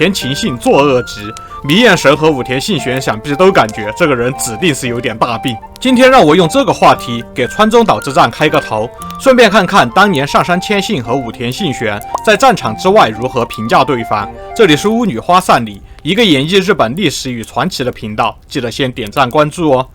田秦信作恶疾。迷眼神和武田信玄想必都感觉这个人指定是有点大病。今天让我用这个话题给川中岛之战开个头，顺便看看当年上杉谦信和武田信玄在战场之外如何评价对方。这里是巫女花散里，一个演绎日本历史与传奇的频道，记得先点赞关注哦。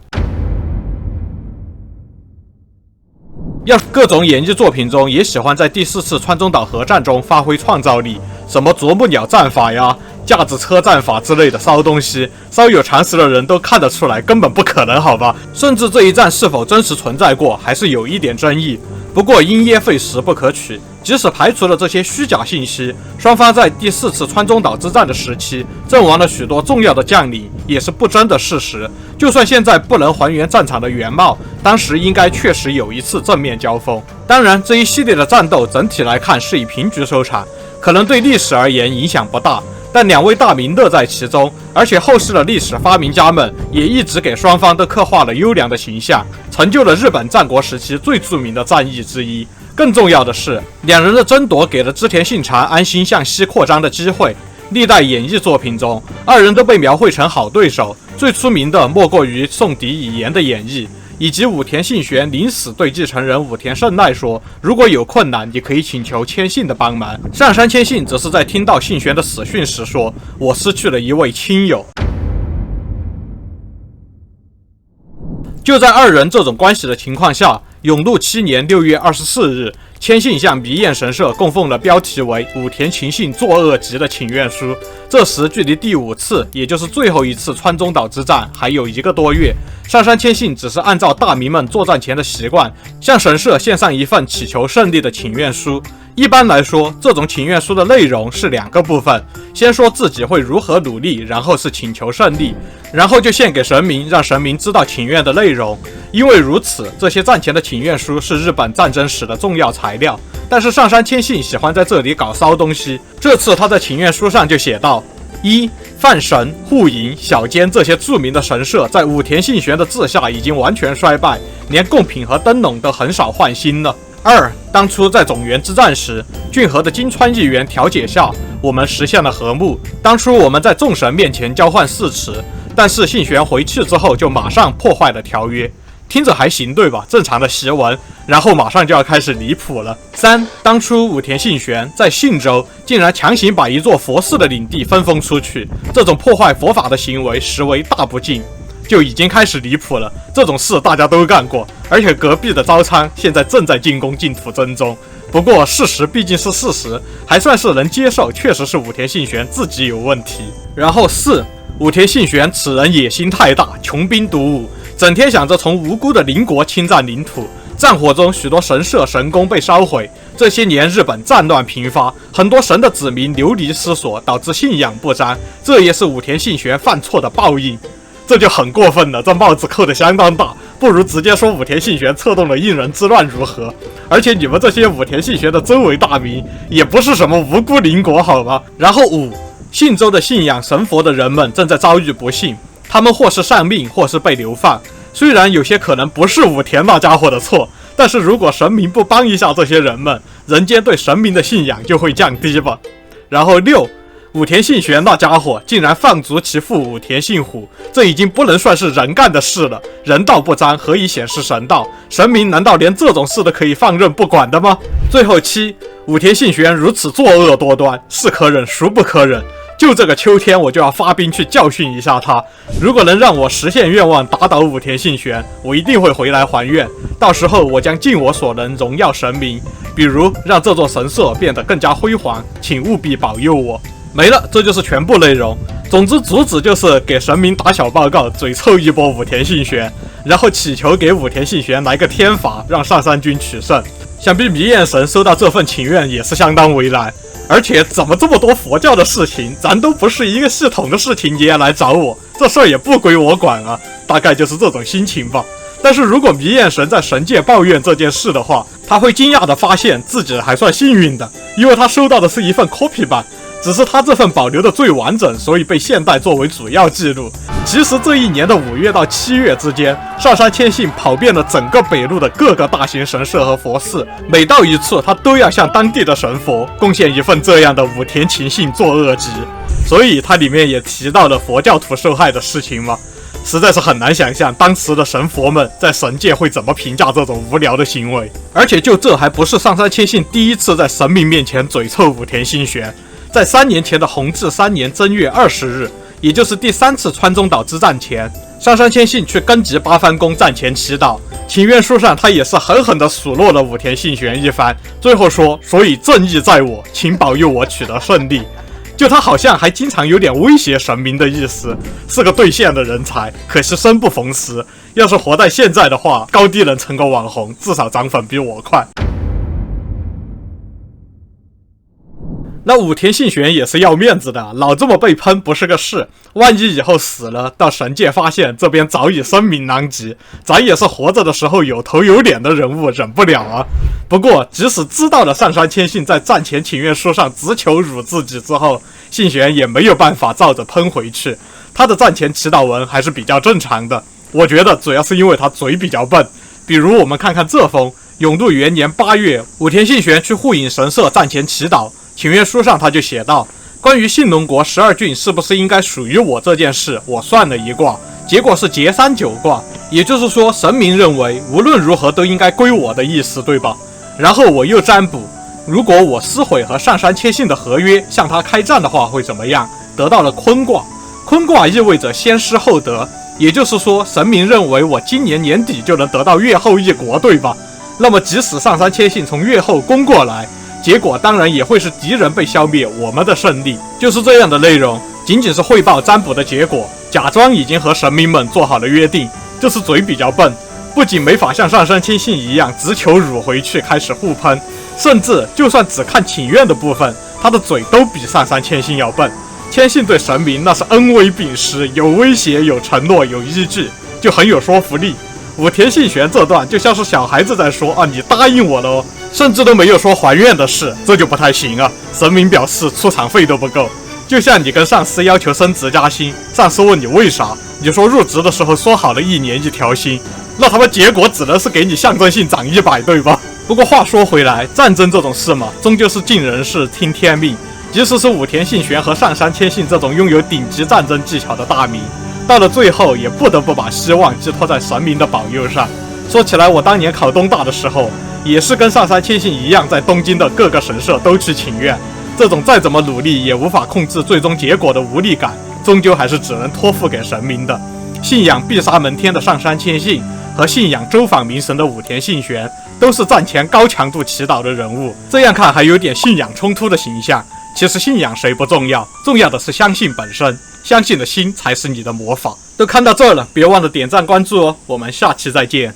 要各种演绎作品中也喜欢在第4次川中岛合战中发挥创造力，什么啄木鸟战法呀、架子车战法之类的骚东西，稍有常识的人都看得出来根本不可能，好吧？甚至这一战是否真实存在过，还是有一点争议。不过因噎废食不可取，即使排除了这些虚假信息，双方在第4次川中岛之战的时期阵亡了许多重要的将领，也是不争的事实。就算现在不能还原战场的原貌，当时应该确实有一次正面交锋。当然，这一系列的战斗整体来看是以平局收场，可能对历史而言影响不大，但两位大名乐在其中，而且后世的历史发明家们也一直给双方都刻画了优良的形象，成就了日本战国时期最著名的战役之一。更重要的是，两人的争夺给了织田信长安心向西扩张的机会。历代演义作品中，二人都被描绘成好对手，最出名的莫过于宋敌以言的演义，以及武田信玄临死对继承人武田胜赖说，如果有困难，你可以请求谦信的帮忙。上杉谦信则是在听到信玄的死讯时说，我失去了一位亲友。就在二人这种关系的情况下，永禄7年6月24日，谦信向弥彦神社供奉了标题为武田秦信作恶疾的请愿书。这时距离第5次，也就是最后一次川中岛之战还有1个多月。上杉谦信只是按照大名们作战前的习惯，向神社献上一份祈求胜利的请愿书。一般来说，这种请愿书的内容是2个部分，先说自己会如何努力，然后是请求胜利，然后就献给神明，让神明知道请愿的内容。因为如此，这些战前的请愿书是日本战争史的重要材料。但是上杉谦信喜欢在这里搞骚东西，这次他在请愿书上就写道：1. 范神、护营、小间这些著名的神社在武田信玄的治下已经完全衰败，连贡品和灯笼都很少换新了。2. 当初在种元之战时，骏河的金川议员调解下，我们实现了和睦。当初我们在众神面前交换誓词，但是信玄回去之后就马上破坏了条约。听着还行对吧？正常的檄文，然后马上就要开始离谱了。3. 当初武田信玄在信州竟然强行把一座佛寺的领地分封出去，这种破坏佛法的行为实为大不敬，就已经开始离谱了。这种事大家都干过，而且隔壁的朝仓现在正在进攻净土真宗。不过事实毕竟是事实，还算是能接受，确实是武田信玄自己有问题。然后4. 武田信玄此人野心太大，穷兵黩武，整天想着从无辜的邻国侵占领土，战火中许多神社神宫被烧毁。这些年日本战乱频发，很多神的子民流离失所，导致信仰不彰，这也是武田信玄犯错的报应。这就很过分了，这帽子扣得相当大，不如直接说武田信玄策动了应人之乱如何？而且你们这些武田信玄的周围大名也不是什么无辜邻国好吗？然后5. 信州的信仰神佛的人们正在遭遇不幸，他们或是丧命，或是被流放。虽然有些可能不是武田那家伙的错，但是如果神明不帮一下这些人们，人间对神明的信仰就会降低吧。然后6. 武田信玄那家伙竟然放逐其父武田信虎，这已经不能算是人干的事了。人道不彰，何以显示神道？神明难道连这种事都可以放任不管的吗？最后7. 武田信玄如此作恶多端，是可忍孰不可忍。就这个秋天，我就要发兵去教训一下他。如果能让我实现愿望，打倒武田信玄，我一定会回来还愿。到时候我将尽我所能荣耀神明，比如让这座神社变得更加辉煌，请务必保佑我。没了，这就是全部内容。总之主旨就是给神明打小报告，嘴臭一波武田信玄，然后祈求给武田信玄来个天罚，让上杉军取胜。想必弥彦神收到这份请愿也是相当为难，而且怎么这么多佛教的事情，咱都不是一个系统的事情，你也来找我，这事儿也不归我管啊，大概就是这种心情吧。但是如果弥彦神在神界抱怨这件事的话，他会惊讶地发现自己还算幸运的，因为他收到的是一份 copy 版，只是他这份保留的最完整，所以被现代作为主要记录。其实这一年的5月到7月之间，上杉谦信跑遍了整个北陆的各个大型神社和佛寺，每到一处他都要向当地的神佛贡献一份这样的武田秦信作恶疾。所以它里面也提到了佛教徒受害的事情嘛，实在是很难想象当时的神佛们在神界会怎么评价这种无聊的行为。而且就这还不是上杉谦信第一次在神明面前嘴臭武田信玄，在3年前的弘治3年正月20日，也就是第3次川中岛之战前，上杉谦信去根吉八幡宫战前祈祷，请愿书上他也是狠狠地数落了武田信玄一番，最后说：所以正义在我，请保佑我取得胜利。就他好像还经常有点威胁神明的意思，是个兑现的人才，可惜生不逢时。要是活在现在的话，高低能成个网红，至少涨粉比我快。那武田信玄也是要面子的，老这么被喷不是个事，万一以后死了，到神界发现这边早已声名狼藉，咱也是活着的时候有头有脸的人物，忍不了啊。不过即使知道了上杉谦信在战前请愿书上直求辱自己之后，信玄也没有办法照着喷回去，他的战前祈祷文还是比较正常的，我觉得主要是因为他嘴比较笨。比如我们看看这封永禄元年8月，武田信玄去护影神社战前祈祷，请愿书上他就写道：关于信浓国12郡是不是应该属于我这件事，我算了一卦，结果是劫3-9卦，也就是说神明认为无论如何都应该归我的意思，对吧？然后我又占卜，如果我撕毁和上杉谦信的合约，向他开战的话会怎么样？得到了坤卦，坤卦意味着先失后得，也就是说神明认为我今年年底就能得到越后一国，对吧？那么即使上杉谦信从越后攻过来，结果当然也会是敌人被消灭，我们的胜利。就是这样的内容，仅仅是汇报占卜的结果，假装已经和神明们做好了约定，就是嘴比较笨，不仅没法像上杉谦信一样直求辱回去开始互喷，甚至就算只看请愿的部分，他的嘴都比上杉谦信要笨。谦信对神明那是恩威并施，有威胁，有承诺，有依据，就很有说服力。武田信玄这段就像是小孩子在说啊，你答应我了哦，甚至都没有说还愿的事，这就不太行啊。神明表示出场费都不够，就像你跟上司要求升职加薪，上司问你为啥，你说入职的时候说好了1年1条薪，那他们结果只能是给你象征性涨100，对吧？不过话说回来，战争这种事嘛，终究是尽人事听天命。即使是武田信玄和上杉谦信这种拥有顶级战争技巧的大名，到了最后也不得不把希望寄托在神明的保佑上。说起来，我当年考东大的时候，也是跟上杉谦信一样，在东京的各个神社都去请愿。这种再怎么努力也无法控制最终结果的无力感，终究还是只能托付给神明的。信仰必杀门天的上杉谦信和信仰周访明神的武田信玄，都是战前高强度祈祷的人物。这样看还有点信仰冲突的形象。其实信仰谁不重要，重要的是相信本身，相信的心才是你的魔法。都看到这了，别忘了点赞关注哦，我们下期再见。